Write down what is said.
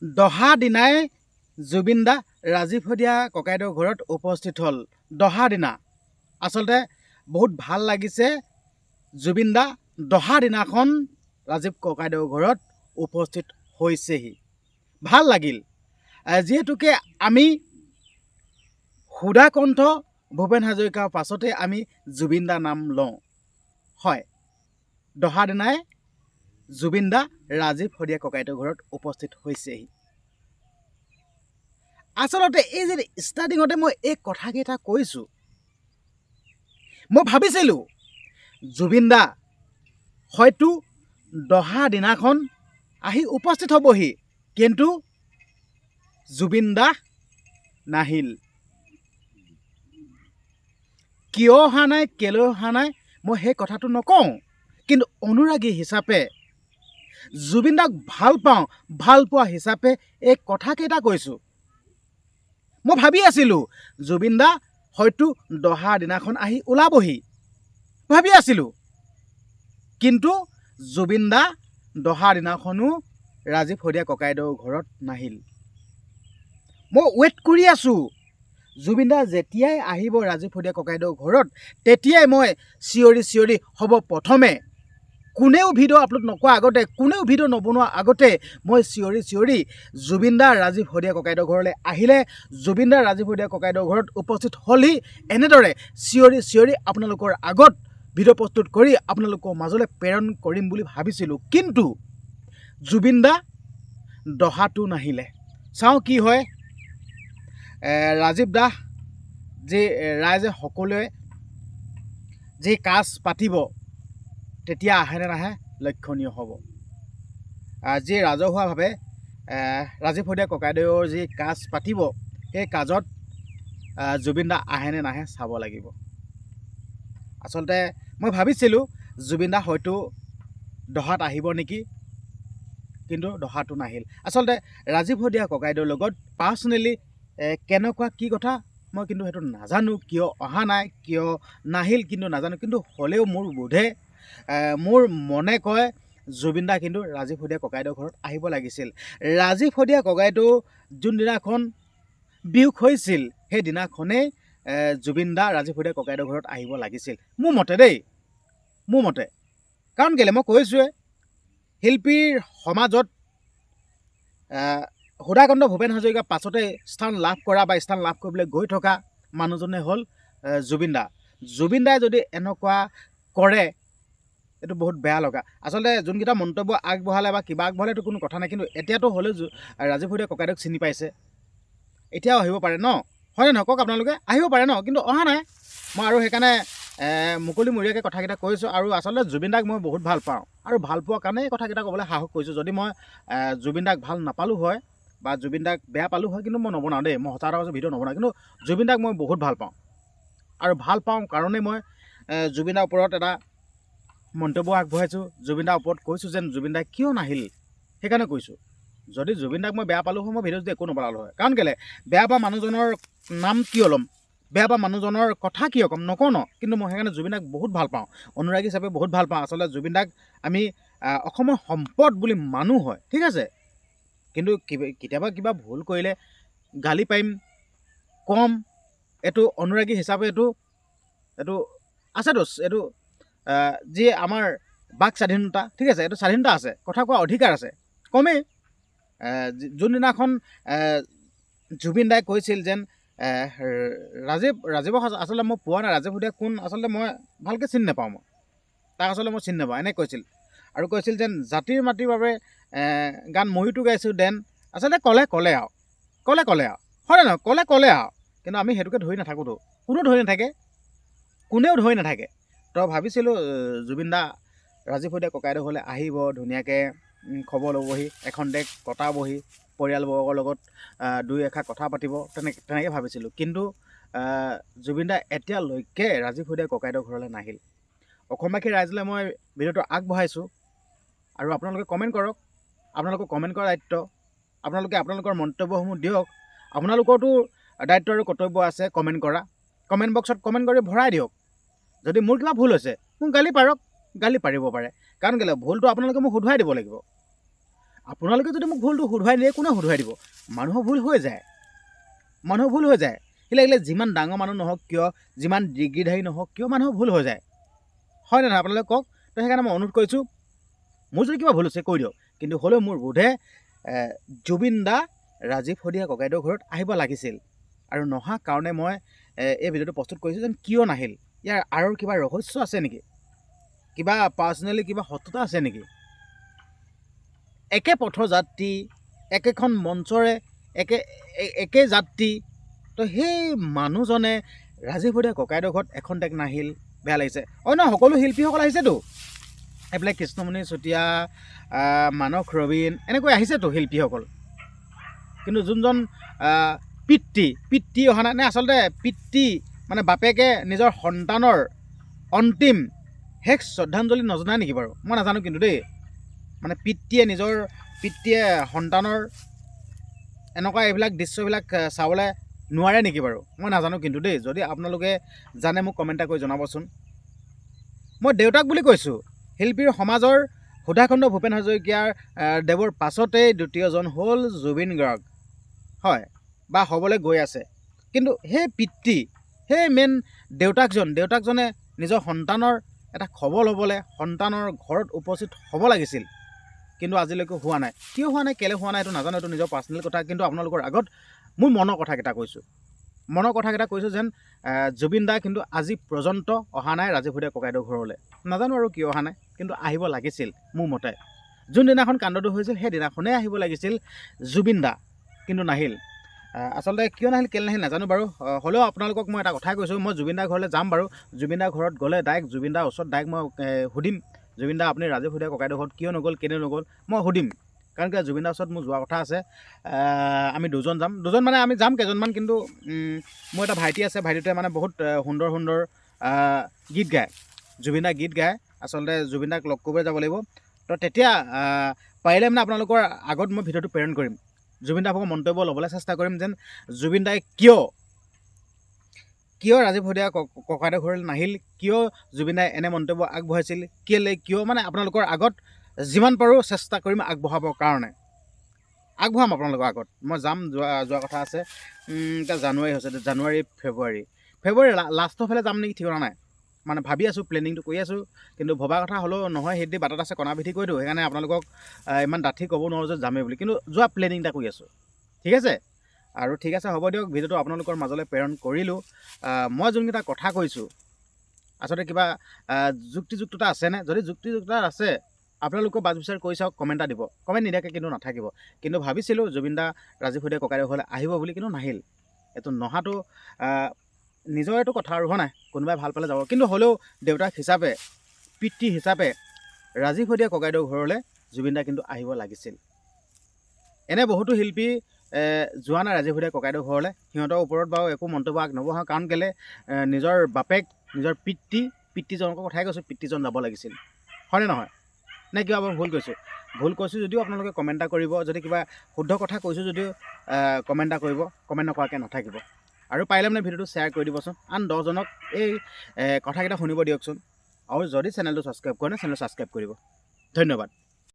দহা দিনাই জুবিন দা ৰাজীৱ শদিয়া ককাইদেউৰ ঘৰত উপস্থিত হ'ল। দহা দিনা আচলতে বহুত ভাল লাগিছে। জুবিন দা দহা দিনাখন ৰাজীৱ ককাইদেউৰ ঘৰত উপস্থিত হৈছেহি, ভাল লাগিল। যিহেতুকে আমি সুধাকণ্ঠ ভূপেন হাজৰিকাৰ পাছতে আমি জুবিন দা নাম লওঁ। হয়, দহা দিনাই জুবিন দা ৰাজীৱ শদিয়া ককাইদেউৰ ঘৰত উপস্থিত হৈছেহি। আচলতে এই যে ষ্টাৰ্টিঙতে মই এই কথাকেইটা কৈছোঁ, মই ভাবিছিলোঁ জুবিন দা হয়তো দহা দিনাখন আহি উপস্থিত হ'বহি, কিন্তু জুবিন দা নাহিল। কিয় অহা নাই, কেলৈ অহা নাই, মই সেই কথাটো নকওঁ, কিন্তু অনুৰাগী হিচাপে জুবিন দাক ভাল পাওঁ, ভাল পোৱা হিচাপে এই কথাকেইটা কৈছোঁ। মই ভাবি আছিলোঁ জুবিন দা হয়তো দহা দিনাখন আহি ওলাবহি, ভাবি আছিলোঁ। কিন্তু জুবিন দা দহা দিনাখনো ৰাজীৱ শদিয়া ককাইদেউৰ ঘৰত নাহিল। মই ৱেইট কৰি আছোঁ, জুবিন দা যেতিয়াই আহিব ৰাজীৱ শদিয়া ককাইদেউৰ ঘৰত, তেতিয়াই মই চিঞৰি হ'ব প্ৰথমে, কোনেও ভিডিঅ' আপলোড নকৰা আগতে, কোনেও ভিডিঅ' নবনোৱা আগতে মই চিঞৰি জুবিন দা ৰাজীৱ শদিয়া ককাইদেউৰ ঘৰলৈ আহিলে, জুবিন দা ৰাজীৱ শদিয়া ককাইদেউৰ ঘৰত উপস্থিত হ'লহি, এনেদৰে চিঞৰি আপোনালোকৰ আগত ভিডিঅ' প্ৰস্তুত কৰি আপোনালোকৰ মাজলৈ প্ৰেৰণ কৰিম বুলি ভাবিছিলোঁ। কিন্তু জুবিন দা দহাটো নাহিলে। চাওঁ কি হয়। ৰাজীৱ দা যি ৰাইজে সকলোৱে যি কাজ পাতিব, তেতিয়া আহেনে নাহে লক্ষণীয় হ'ব। যি ৰাজহুৱাভাৱে ৰাজীৱ শদিয়া ককাইদেউৰ যি কাজ পাতিব, সেই কাজত জুবিন দা আহেনে নাহে চাব লাগিব। আচলতে মই ভাবিছিলোঁ জুবিন দা হয়তো দহাত আহিব নেকি, কিন্তু দহাটো নাহিল। আচলতে ৰাজীৱ শদিয়া ককাইদেউৰ লগত পাৰ্চনেলি কেনেকুৱা কি কথা মই কিন্তু সেইটো নাজানো, কিয় অহা নাই, কিয় নাহিল কিন্তু নাজানো। কিন্তু হ'লেও মোৰ বোধে, মোৰ মনে কয় জুবিন দা কিন্তু ৰাজীৱ শদিয়া ককাইদেউৰ ঘৰত আহিব লাগিছিল। ৰাজীৱ শদিয়া ককাইদেউ যোনদিনাখন বিয়োগ হৈছিল, সেই দিনাখনেই জুবিন দা ৰাজীৱ শদিয়া ককাইদেউৰ ঘৰত আহিব লাগিছিল, মোৰ মতে দেই, মোৰ মতে। কাৰণ কেলৈ মই কৈছোঁৱে, শিল্পীৰ সমাজত সুধাকণ্ঠ ভূপেন হাজৰিকাৰ পাছতে স্থান লাভ কৰা বা স্থান লাভ কৰিবলৈ গৈ থকা মানুহজনে হ'ল জুবিন দা। জুবিন দাই যদি এনেকুৱা কৰে, এইটো বহুত বেয়া লগা। আচলতে যোনকেইটা মন্তব্য আগবঢ়ালে বা কিবা আগবঢ়ালে এইটো কোনো কথা নাই, কিন্তু এতিয়াতো হ'লেও ৰাজীৱ শদিয়া ককাইদেউক চিনি পাইছে, এতিয়াও আহিব পাৰে ন, হয়নে নহয় কওক আপোনালোকে, আহিব পাৰে ন, কিন্তু অহা নাই। মই আৰু সেইকাৰণে মুকলিমূৰীয়াকৈ কথাকেইটা কৈছোঁ। আৰু আচলতে জুবিন দাক মই বহুত ভাল পাওঁ, আৰু ভাল পোৱাৰ কাৰণে এই কথাকেইটা ক'বলৈ সাহস কৰিছোঁ। যদি মই জুবিন দাক ভাল নাপালোঁ হয় বা জুবিন দাক বেয়া পালোঁ হয়, কিন্তু মই নবনাওঁ দেই, মই সঁচা কথা কৈছোঁ, ভিডিঅ' নবনাওঁ। কিন্তু জুবিন দাক মই বহুত ভাল পাওঁ, আৰু ভাল পাওঁ কাৰণেই মই জুবিন দাৰ ওপৰত এটা মন্তব্য আগবঢ়াইছোঁ। জুবিন দাৰ ওপৰত কৈছোঁ যেন জুবিন দাই কিয় নাহিল, সেইকাৰণে কৈছোঁ। যদি জুবিন দাক মই বেয়া পালোঁ হয়, মই ভিডিঅ' যদি একো নবনালোঁ হয়। কাৰণ কেলৈ, বেয়া পোৱা মানুহজনৰ নাম কিয় ল'ম, বেয়া পোৱা মানুহজনৰ কথা কিয় ক'ম, নকওঁ ন। কিন্তু মই সেইকাৰণে জুবিন দাক বহুত ভাল পাওঁ, অনুৰাগী হিচাপে বহুত ভাল পাওঁ। আচলতে জুবিন দাক আমি অসমৰ সম্পদ বুলি মানো, হয়, ঠিক আছে। কিন্তু কেতিয়াবা কিবা ভুল কৰিলে গালি পাৰিম, কম, এইটো অনুৰাগী হিচাপে এইটো আছেতো, এইটো যি আমাৰ বাক স্বাধীনতা, ঠিক আছে, এইটো স্বাধীনতা আছে, কথা কোৱা অধিকাৰ আছে, কমেই। যোনদিনাখন জুবিন দাই কৈছিল যেন ৰাজীৱক আচলতে মই পোৱা নাই, ৰাজীৱ শদিয়া কোন আচলতে মই ভালকৈ চিনি নাপাওঁ, মই তাক আচলতে মই চিনি নাপাওঁ, এনেকৈ কৈছিল। আৰু কৈছিল যেন জাতিৰ মাটিৰ বাবে গান ময়ো গাইছোঁ দেন, আচলতে ক'লে আৰু হয় নহয়, ক'লে আৰু। কিন্তু আমি সেইটোকে ধৰি নাথাকোঁতো, কোনেও ধৰি নাথাকে। তো ভাবিছিলোঁ জুবিন দা ৰাজীৱ শদিয়া ককাইদেউ হ'লে আহিব, ধুনীয়াকৈ খবৰ ল'বহি, এখন দেশ কটাবহি, পৰিয়ালবৰ্গৰ লগত দুই এষাৰ কথা পাতিব, তেনেকৈ ভাবিছিলোঁ। কিন্তু জুবিন দা এতিয়ালৈকে ৰাজীৱ শদিয়া ককাইদেউৰ ঘৰলৈ নাহিল। অসমবাসী ৰাইজলৈ মই ভিডিঅ'টো আগবঢ়াইছোঁ, আৰু আপোনালোকে কমেণ্ট কৰক, আপোনালোকক কমেণ্ট কৰাৰ দায়িত্ব, আপোনালোকে আপোনালোকৰ মন্তব্যসমূহ দিয়ক। আপোনালোকৰতো দায়িত্ব আৰু কৰ্তব্য আছে কমেণ্ট কৰা, কমেণ্ট বক্সত কমেণ্ট কৰি ভৰাই দিয়ক। যদি মোৰ কিবা ভুল হৈছে, মোক গালি পাৰিব পাৰে, কাৰণ কেলৈ, ভুলটো আপোনালোকে মোক শুধৰাই দিব লাগিব। আপোনালোকে যদি মোক ভুলটো শুধৰাই দিয়ে কোনে শুধৰাই দিব? মানুহৰ ভুল হৈ যায়, সি লাগিলে যিমান ডাঙৰ মানুহ নহওক কিয়, যিমান ডিগ্ৰীধাৰী নহওক কিয়, মানুহৰ ভুল হৈ যায়, হয় নে নহয়? আপোনালোকে কওক। তো সেইকাৰণে মই অনুৰোধ কৰিছোঁ, মোৰ যদি কিবা ভুল হৈছে কৈ দিয়ক, কিন্তু হ'লেও মোৰ বোধে জুবিন দা ৰাজীৱ শদিয়া ককাইদেউৰ ঘৰত আহিব লাগিছিল। আৰু নহা কাৰণে মই এই ভিডিঅ'টো প্ৰস্তুত কৰিছোঁ যেন কিয় নাহিল, ইয়াৰ আৰু কিবা ৰহস্য আছে নেকি, কিবা পাৰ্চনেলি কিবা শত্ৰুতা আছে নেকি? একে পথৰ যাত্ৰী, একেখন মঞ্চৰে একে যাত্ৰী, তো সেই মানুহজনে ৰাজীৱ শদিয়া ককাইদেউৰ ঘৰত এখন টেক নাহিল, বেয়া লাগিছে। অন্য সকলো শিল্পীসকল আহিছেতো, এইফালে কৃষ্ণমণি চুতীয়া, মানস ৰবীন, এনেকৈ আহিছেতো শিল্পীসকল, কিন্তু যোনজন পিতৃ অহা নাই। আচলতে পিতৃ মানে বাপেকে নিজৰ সন্তানৰ অন্তিম শেষ শ্ৰদ্ধাঞ্জলি নজনায় নেকি বাৰু? মই নাজানো কিন্তু দেই, মানে পিতৃয়ে সন্তানৰ এনেকুৱা এইবিলাক দৃশ্যবিলাক চাবলৈ নোৱাৰে নেকি বাৰু? মই নাজানো কিন্তু দেই, যদি আপোনালোকে জানে মোক কমেণ্ট কৰি জনাবচোন। মই দেউতাক বুলি কৈছোঁ, শিল্পীৰ সমাজৰ সুধাখণ্ড ভূপেন হাজৰিকাৰ দেৱৰ পাছতেই দ্বিতীয়জন হ'ল জুবিন গাৰ্গ, হয়, বা হ'বলৈ গৈ আছে। কিন্তু সেই মেইন দেউতাকজনে নিজৰ সন্তানৰ এটা খবৰ ল'বলৈ সন্তানৰ ঘৰত উপস্থিত হ'ব লাগিছিল, কিন্তু আজিলৈকে হোৱা নাই। কিয় হোৱা নাই, কেলৈ হোৱা নাই এইটো নাজানো, এইটো নিজৰ পাৰ্চনেল কথা। কিন্তু আপোনালোকৰ আগত মোৰ মনৰ কথাকেইটা কৈছোঁ যেন জুবিন দা কিন্তু আজি পৰ্যন্ত অহা নাই ৰাজীৱ শদিয়া ককাইদেউৰ ঘৰলৈ। নাজানো আৰু কিয় অহা নাই, কিন্তু আহিব লাগিছিল মোৰ মতে। যোনদিনাখন কাণ্ডটো হৈছিল সেইদিনাখনেই আহিব লাগিছিল জুবিন দা, কিন্তু নাহিল। আচলতে কিয় নাহিল, কেলৈ নাহিল নাজানো বাৰু। হ'লেও আপোনালোকক মই এটা কথাই কৈছোঁ, মই জুবিন দাৰ ঘৰলৈ যাম বাৰু। জুবিন দাৰ ঘৰত গ'লে ডাইৰেক্ট জুবিন দাৰ ওচৰত ডাইৰেক্ট মই সুধিম, জুবিন দা আপুনি ৰাজীৱ শদিয়া ককাইদেউৰ ঘৰত কিয় নগ'ল, কেনে নগ'ল, মই সুধিম। কাৰণ কিয় জুবিন দাৰ ওচৰত মোৰ যোৱা কথা আছে। আমি দুজন মানে আমি যাম কেইজনমান, কিন্তু মোৰ এটা ভাইটি আছে, ভাইটিটোৱে মানে বহুত সুন্দৰ গীত গায়, জুবিন দা গীত গায়। আচলতে জুবিন দাক লগ কৰিবলৈ যাব লাগিব। তো তেতিয়া পাৰিলে মানে আপোনালোকৰ আগত মই ভিডিঅ'টো প্ৰেৰণ কৰিম, জুবিন দাৰ মন্তব্য ল'বলৈ চেষ্টা কৰিম যেন জুবিন দাই কিয় ৰাজীৱ শদিয়া ককাইদেউৰ ঘৰলৈ নাহিল, কিয় জুবিন দাই এনে মন্তব্য আগবঢ়াইছিল, কিয় মানে আপোনালোকৰ আগত যিমান পাৰোঁ চেষ্টা কৰিম আগবঢ়াবৰ কাৰণে। আগবঢ়াম আপোনালোকৰ আগত, মই যাম, যোৱা কথা আছে। এতিয়া জানুৱাৰী হৈছে, ফেব্ৰুৱাৰী লাষ্টৰ ফালে যাম নেকি ঠিকনা নাই, মানে ভাবি আছোঁ, প্লেনিংটো কৰি আছোঁ। কিন্তু ভবা কথা হ'লেও নহয়, সেইদি বাটত আছে কণাবিধি কৰি দিওঁ, সেইকাৰণে আপোনালোকক ইমান ডাঠি ক'ব নোৱাৰোঁ যে যামেই বুলি, কিন্তু যোৱা প্লেনিং এটা কৰি আছোঁ, ঠিক আছে। আৰু ঠিক আছে, হ'ব দিয়ক, ভিডিঅ'টো আপোনালোকৰ মাজলৈ প্ৰেৰণ কৰিলোঁ। মই যোনকেইটা কথা কৈছোঁ আচলতে কিবা যুক্তিযুক্ততা আছেনে? যদি যুক্তিযুক্ততা আছে আপোনালোকেও বাছ বিচাৰ কৰি চাওক, কমেণ্ট এটা দিব। কমেণ্ট নিদিয়াকৈ কিন্তু নাথাকিব। কিন্তু ভাবিছিলোঁ জুবিন দা ৰাজীৱ শদিয়া ককাইদেউৰ ঘৰলৈ আহিব বুলি, কিন্তু নাহিল। এইটো নহাটো নিজৰ এইটো কথা আৰু, হয় নাই, কোনোবাই ভাল পালে যাব। কিন্তু হ'লেও দেউতাক হিচাপে, পিতৃ হিচাপে ৰাজীৱ শদিয়া ককাইদেউৰ ঘৰলৈ জুবিন দা কিন্তু আহিব লাগিছিল। এনে বহুতো শিল্পী যোৱা নাই ৰাজীৱ শদিয়া ককাইদেউৰ ঘৰলৈ, সিহঁতৰ ওপৰত বাৰু একো মন্তব্য নবঢ়াওঁ, কাৰণ কেলৈ নিজৰ বাপেক, নিজৰ পিতৃজনকৰ কথাই কৈছোঁ, পিতৃজন যাব লাগিছিল, হয়নে নহয়? নে কিবা মই ভুল কৈছোঁ যদিও আপোনালোকে কমেণ্ট এটা কৰিব, যদি কিবা শুদ্ধ কথা কৈছোঁ যদিও কমেণ্ট এটা কৰিব, কমেণ্ট নকৰাকৈ নাথাকিব। আৰু পাৰিলে মানে ভিডিঅ'টো শ্বেয়াৰ কৰি দিবচোন, আন 10জনক এই কথাকেইটা শুনিব দিয়কচোন। আৰু যদি চেনেলটো ছাবস্ক্ৰাইব কৰে, চেনেলটো ছাবস্ক্ৰাইব কৰিব। ধন্যবাদ।